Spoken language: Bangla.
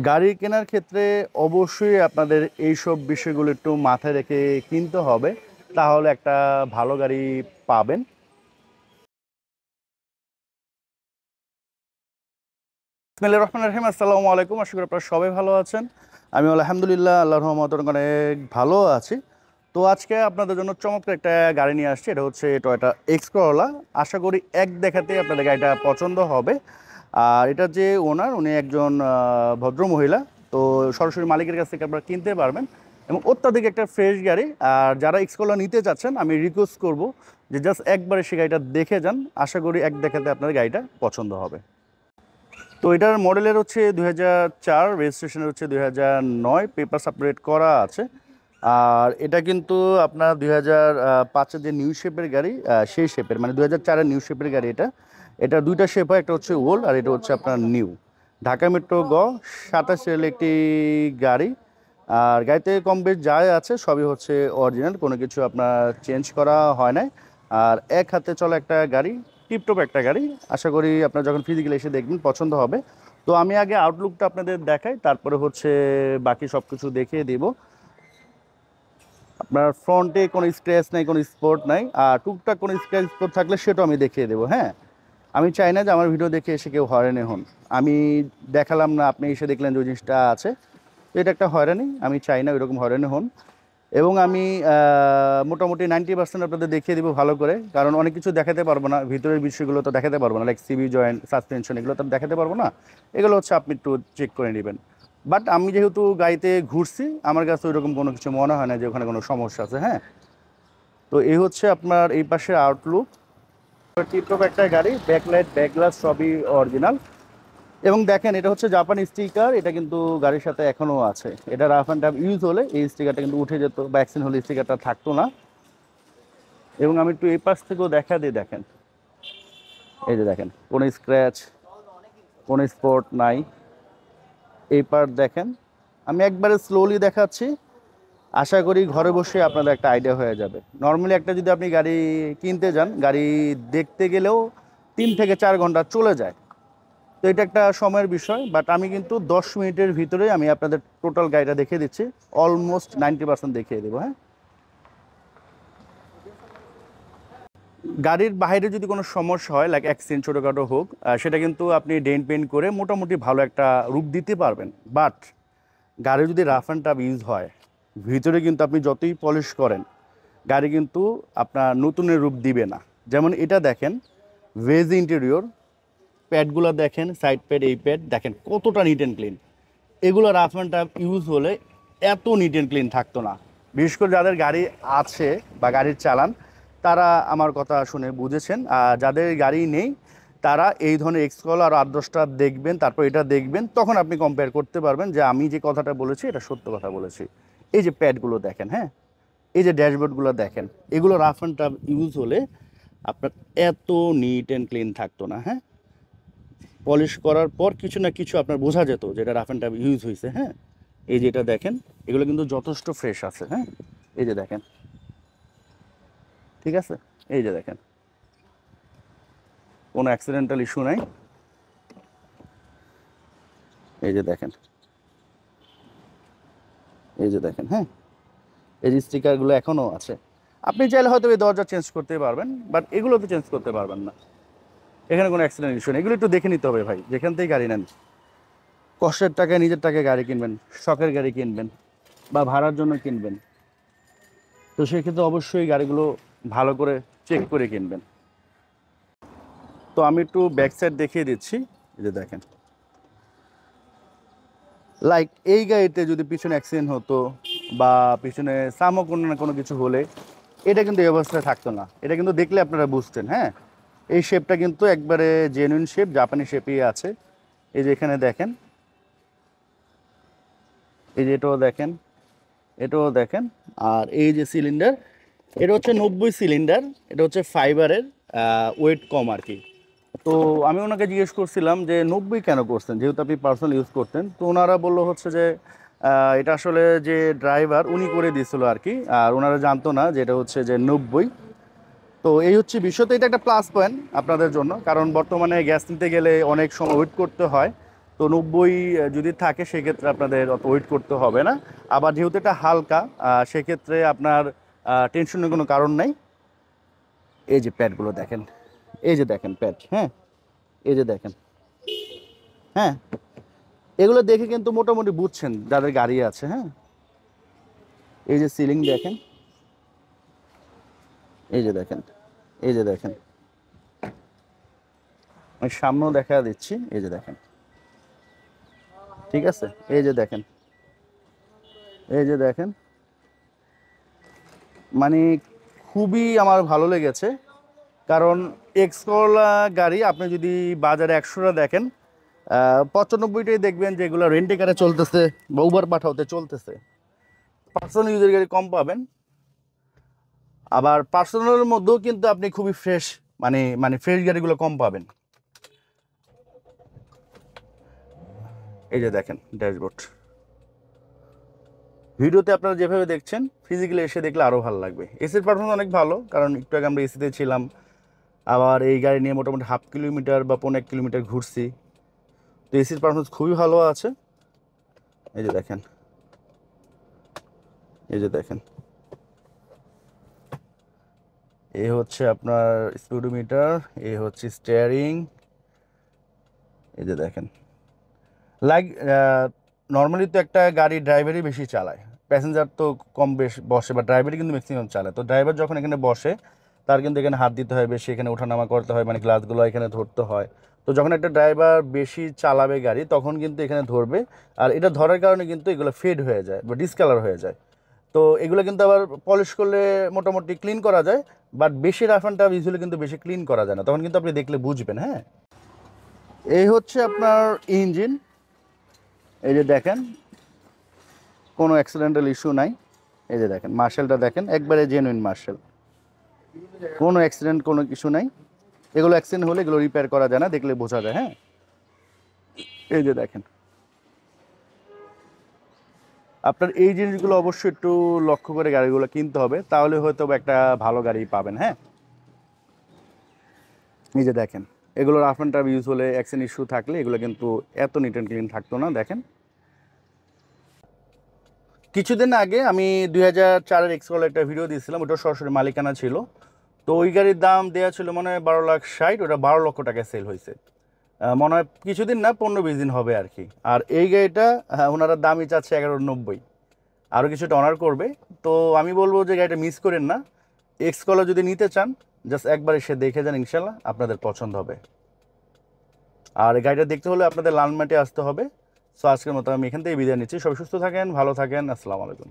গাড়ি কেনার ক্ষেত্রে অবশ্যই আপনাদের এইসব বিষয়গুলো একটু মাথায় রেখে কিনতে হবে, তাহলে একটা ভালো গাড়ি পাবেন। বিসমিল্লাহির রহমানির রহিম। আসসালামু আলাইকুম, আশা করি আপনারা সবাই ভালো আছেন। আমি আলহামদুলিল্লাহ আল্লাহর রহমতে অনেক ভালো আছি। তো আজকে আপনাদের জন্য চমৎকার একটা গাড়ি নিয়ে আসছি, এটা হচ্ছে টয়োটা এক্স করোলা। আশা করি এক দেখাতে আপনাদের গাড়িটা পছন্দ হবে। আর এটা যে ওনার, উনি একজন ভদ্র মহিলা। তো সরাসরি মালিকের কাছ থেকে আপনারা কিনতে পারবেন এবং অত্যাধিক একটা ফ্রেশ গাড়ি। আর যারা এক্স করোলা নিতে চাচ্ছেন, আমি রিকোয়েস্ট করব যে জাস্ট একবারে সে গাড়িটা দেখে যান। আশা করি এক দেখাতে আপনার গাড়িটা পছন্দ হবে। তো এটার মডেলের হচ্ছে 2004, রেজিস্ট্রেশনের হচ্ছে 2009, পেপারস আপডেট করা আছে। আর এটা কিন্তু আপনার 2005-এর যে নিউ শেপের গাড়ি, সেই শেপের, মানে 2004-এর নিউ শেপের গাড়ি এটা। এটা দুইটা শেপ হয়, একটা হচ্ছে ওল্ড আর এটা হচ্ছে আপনার নিউ। ঢাকা মেট্রো 27 একটি গাড়ি। আর গাড়িতে কম বেশ যাই আছে সবই হচ্ছে অরিজিনাল, কোনো কিছু আপনার চেঞ্জ করা হয় নাই। আর এক হাতে চলা একটা গাড়ি, টিপটপ একটা গাড়ি। আশা করি আপনারা যখন ফিজিক্যালি এসে দেখবেন পছন্দ হবে। তো আমি আগে আউটলুকটা আপনাদের দেখাই, তারপরে হচ্ছে বাকি সব কিছু দেখিয়ে দিব। আপনার ফ্রন্টে কোনো স্ক্র্যাচ নাই, কোনো স্পট নাই, আর টুকটাক কোনো স্ক্র্যাচ স্পট থাকলে সেটাও আমি দেখিয়ে দেবো। হ্যাঁ, আমি চাই না যে আমার ভিডিও দেখে এসে কেউ হয়রানি হন। আমি দেখালাম না, আপনি এসে দেখলেন যে ওই জিনিসটা আছে, তো এটা একটা হয়রানি। আমি চাই না ওইরকম হয়রানি হন। এবং আমি মোটামুটি 90% আপনাদের দেখিয়ে দিব ভালো করে, কারণ অনেক কিছু দেখাতে পারবো না, ভিতরের বিষয়গুলো তো দেখাতে পারবো না, লাইক সিবি জয়েন্ট, সাসপেনশন, এগুলো তো দেখাতে পারবো না। এগুলো হচ্ছে আপনি একটু চেক করে নেবেন। বাট আমি যেহেতু গাড়িতে ঘুরছি, আমার কাছে ওইরকম কোনো কিছু মনে হয় না যে ওখানে কোনো সমস্যা আছে। হ্যাঁ, তো এই হচ্ছে আপনার এই পাশের আউটলুক। টিপটপ একটা গাড়ি, ব্যাকলাইট, ব্যাকগ্লাস সবই অরিজিনাল। এবং দেখেন, এটা হচ্ছে জাপানি স্টিকার, এটা কিন্তু গাড়ির সাথে এখনো আছে। এটা রাফ অ্যান্ড টাফ ইউজ হলে এই স্টিকারটা কিন্তু উঠে যেত, বা অ্যাক্সিডেন্ট হলে স্টিকারটা থাকতো না। এবং আমি একটু এই পাশ থেকেও দেখা দিই, দেখেন, এই যে দেখেন, কোনো স্ক্র্যাচ, কোনো স্পট নাই। এই পার্ট দেখেন, আমি একবারে স্লোলি দেখাচ্ছি। আশা করি ঘরে বসে আপনাদের একটা আইডিয়া হয়ে যাবে। নর্মালি একটা যদি আপনি গাড়ি কিনতে যান, গাড়ি দেখতে গেলেও 3 থেকে 4 ঘন্টা চলে যায়। তো এটা একটা সময়ের বিষয়, বাট আমি কিন্তু 10 মিনিটের ভিতরে আমি আপনাদের টোটাল গাড়িটা দেখিয়ে দিচ্ছি। অলমোস্ট 90% দেখিয়ে দেবো। হ্যাঁ, গাড়ির বাইরে যদি কোনো সমস্যা হয়, লাইক অ্যাক্সিডেন্ট ছোটোখাটো হোক, সেটা কিন্তু আপনি ডেন্ট পেন্ট করে মোটামুটি ভালো একটা রূপ দিতে পারবেন। বাট গাড়ি যদি রাফ অ্যান্ড টাফ ইউজ হয়, ভিতরে কিন্তু আপনি যতই পলিশ করেন, গাড়ি কিন্তু আপনার নতুনের রূপ দিবে না। যেমন এটা দেখেন, ভেজ ইন্টেরিয়র, প্যাডগুলো দেখেন, সাইড প্যাড, এই প্যাড দেখেন কতটা নিট অ্যান্ড ক্লিন। এগুলো রাফ অ্যান্ড টাফ ইউজ হলে এত নিট অ্যান্ড ক্লিন থাকতো না। বিশেষ করে যাদের গাড়ি আছে বা গাড়ির চালান, তারা আমার কথা শুনে বুঝেছেন। আর যাদের গাড়ি নেই, তারা এই ধরনের এক্সকল আর 8-10টা দেখবেন, তারপর এটা দেখবেন, তখন আপনি কম্পেয়ার করতে পারবেন যে আমি যে কথাটা বলেছি এটা সত্য কথা বলেছি। এই যে প্যাডগুলো দেখেন, হ্যাঁ, এই যে ড্যাশবোর্ডগুলো দেখেন, এগুলো রাফ অ্যান্ড টাফ ইউজ হলে আপনার এত নিট অ্যান্ড ক্লিন থাকতো না। হ্যাঁ, পলিশ করার পর কিছু না কিছু আপনার বোঝা যেত যে এটা রাফ অ্যান্ড টাফ ইউজ হয়েছে। হ্যাঁ, এই যে এটা দেখেন, এগুলো কিন্তু যথেষ্ট ফ্রেশ আছে। হ্যাঁ, এই যে দেখেন, ঠিক আছে, এই যে দেখেন, কোনো অ্যাক্সিডেন্টাল ইস্যু নাই। এই যে দেখেন, এই যে দেখেন, হ্যাঁ, এই যে স্টিকারগুলো এখনও আছে। আপনি চাইলে হয়তো এই দরজা চেঞ্জ করতে পারবেন, বাট এগুলো তো চেঞ্জ করতে পারবেন না। এখানে কোনো অ্যাক্সিডেন্ট ইস্যু নেই। এগুলো একটু দেখে নিতে হবে ভাই, যেখান থেকে গাড়ি নেন। কষ্টের টাকায় নিজের টাকায় গাড়ি কিনবেন, শখের গাড়ি কিনবেন বা ভাড়ার জন্য কিনবেন, তো সেক্ষেত্রে অবশ্যই গাড়িগুলো ভালো করে চেক করে কিনবেন। তো আমি একটু ব্যাক সাইড দেখিয়ে দিচ্ছি। এই যে দেখেন, লাইক এই গাড়িতে যদি পিছনে অ্যাক্সিডেন্ট হতো বা পিছনে সামো কোনো না কোনো কিছু হলে, এটা কিন্তু এই অবস্থায় থাকতো না। এটা কিন্তু দেখলে আপনারা বুঝতেন। হ্যাঁ, এই শেপটা কিন্তু একবারে জেনুইন শেপ, জাপানি শেপই আছে। এই যে এখানে দেখেন, এই যে এটাও দেখেন, এটাও দেখেন। আর এই যে সিলিন্ডার, এটা হচ্ছে 90 সিলিন্ডার, এটা হচ্ছে ফাইবারের, ওয়েট কম আর কি। তো আমি ওনাকে জিজ্ঞেস করছিলাম যে 90 কেন করছেন, যেহেতু আপনি পার্সোনাল ইউজ করতেন। তো ওনারা বললো হচ্ছে যে এটা আসলে যে ড্রাইভার উনি করে দিয়েছিল আর কি, আর ওনারা জানতো না যে এটা হচ্ছে যে 90। তো এই হচ্ছে বিষয়। তো এটা একটা প্লাস পয়েন্ট আপনাদের জন্য, কারণ বর্তমানে গ্যাস নিতে গেলে অনেক সময় ওয়েট করতে হয়। তো 90 যদি থাকে সেক্ষেত্রে আপনাদের অত ওয়েট করতে হবে না। আবার যেহেতু এটা হালকা সেক্ষেত্রে আপনার টেনশনের কোনো কারণ নাই। এই যে প্যাডগুলো দেখেন, এই যে দেখেন প্যাড, হ্যাঁ এই যে দেখেন, হ্যাঁ এগুলো দেখে কিন্তু মোটামুটি বুঝছেন যাদের গাড়ি আছে। হ্যাঁ এই যে সিলিং দেখেন, এই যে দেখেন, এই যে দেখেন, আমি সামনেও দেখা দিচ্ছি, এই যে দেখেন, ঠিক আছে, এই যে দেখেন, এই যে দেখেন, মানে খুবই আমার ভালো লেগেছে। কারণ এক্স করলা গাড়ি আপনি যদি বাজারে 100টা দেখেন, 95টাই দেখবেন যে এগুলো রেন্টে কারে চলতেছে বা উবার পাঠাওতে চলতেছে। পার্সোনাল ইউজের গাড়ি কম পাবেন। আবার পার্সোনালের মধ্যেও কিন্তু আপনি খুবই ফ্রেশ, মানে মানে ফ্রেশ গাড়িগুলো কম পাবেন। এই যে দেখেন ড্যাশবোর্ড, ভিডিওতে আপনারা যেভাবে দেখছেন ফিজিক্যালি এসে দেখলে আরও ভালো লাগবে। এসির পারফরমেন্স অনেক ভালো, কারণ একটু আগে আমরা এসিতে ছিলাম। আবার এই গাড়ি নিয়ে মোটামুটি 1/2 কিলোমিটার বা 1.5 কিলোমিটার ঘুরছি। তো এসির পারফরমেন্স খুবই ভালো আছে। এই যে দেখেন, এই যে দেখেন, এই হচ্ছে আপনার স্পিডোমিটার, এই হচ্ছে স্টিয়ারিং, এই যে দেখেন। লাইক নর্মালি তো একটা গাড়ি ড্রাইভারই বেশি চালায়, প্যাসেঞ্জার তো কম বেশ বসে, বা ড্রাইভারই কিন্তু ম্যাক্সিমাম চালায়। তো ড্রাইভার যখন এখানে বসে তার কিন্তু এখানে হাত দিতে হয় বেশি, এখানে ওঠানামা করতে হয়, মানে গ্লাসগুলো এখানে ধরতে হয়। তো যখন একটা ড্রাইভার বেশি চালাবে গাড়ি তখন কিন্তু এখানে ধরবে, আর এটা ধরার কারণে কিন্তু এগুলো ফেড হয়ে যায় বা ডিসকালার হয়ে যায়। তো এগুলো কিন্তু আবার পলিশ করলে মোটামুটি ক্লিন করা যায়, বাট বেশি রাফ অ্যান্ড টাফ ইউজুয়ালি কিন্তু বেশি ক্লিন করা যায় না, তখন কিন্তু আপনি দেখলে বুঝবেন। হ্যাঁ এই হচ্ছে আপনার ইঞ্জিন, এই যে দেখেন কোনো অ্যাক্সিডেন্টাল ইস্যু নাই। এই যে দেখেন মার্শেলটা দেখেন, একবারে জেনুইন মার্শেল, কোনো অ্যাক্সিডেন্ট কোনো কিছু নাই। এগুলো অ্যাক্সিডেন্ট হলে এগুলো রিপেয়ার করা যায় না, দেখলে বোঝা যায়। হ্যাঁ এই যে দেখেন, আপনার এই জিনিসগুলো অবশ্যই একটু লক্ষ্য করে গাড়িগুলো কিনতে হবে, তাহলে হয়তো একটা ভালো গাড়ি পাবেন। হ্যাঁ এই যে দেখেন, এগুলো রাফ অ্যান্ড টাফ ইউজ হলে অ্যাক্সিডেন্ট ইস্যু থাকলে এগুলো কিন্তু এত নিট অ্যান্ড ক্লিন থাকতো না। দেখেন কিছুদিন আগে আমি 2004-এর এক্সকল একটা ভিডিও দিয়েছিলাম, ওটা সরাসরি মালিকানা ছিল। তো ওই গাড়ির দাম দেওয়া ছিল মনে হয় 12,60,000, ওটা 12 লক্ষ টাকায় সেল হয়েছে। মনে হয় কিছুদিন না 15-20 দিন হবে আর কি। আর এই গাড়িটা ওনারা দামই চাচ্ছে 11,90, আরও কিছুটা অনার করবে। তো আমি বলবো যে গাড়িটা মিস করেন না, এক্সকলা যদি নিতে চান জাস্ট একবার এসে দেখে যান, ইনশাল্লাহ আপনাদের পছন্দ হবে। আর এই গাড়িটা দেখতে হলে আপনাদের লালমাটি আসতে হবে। সো আজকের মতো আমি এখান থেকে বিদায় নিচ্ছি। সবাই সুস্থ থাকেন, ভালো থাকেন, আসসালামু আলাইকুম।